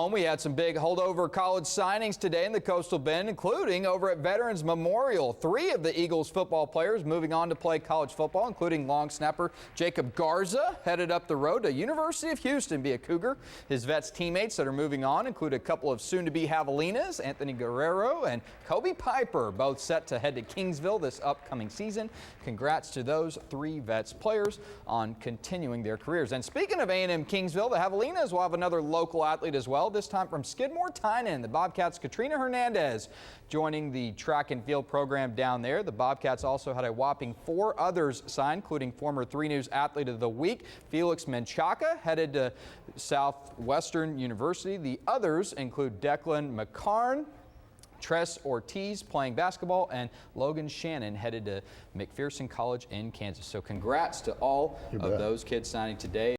We had some big holdover college signings today in the Coastal Bend, including over at Veterans Memorial. 3 of the Eagles football players moving on to play college football, including long snapper Jacob Garza, headed up the road to University of Houston, be a Cougar. His Vets teammates that are moving on include a couple of soon-to-be Javelinas, Anthony Guerrero and Kobe Piper, both set to head to Kingsville this upcoming season. Congrats to those 3 Vets players on continuing their careers. And speaking of A&M Kingsville, the Javelinas will have another local athlete as well, this time from Skidmore-Tynan. The Bobcats' Katrina Hernandez joining the track and field program down there. The Bobcats also had a whopping 4 others signed, including former 3 News Athlete of the Week, Felix Menchaca, headed to Southwestern University. The others include Declan McCarn, Tress Ortiz playing basketball, and Logan Shannon headed to McPherson College in Kansas. So congrats to all of those kids signing today.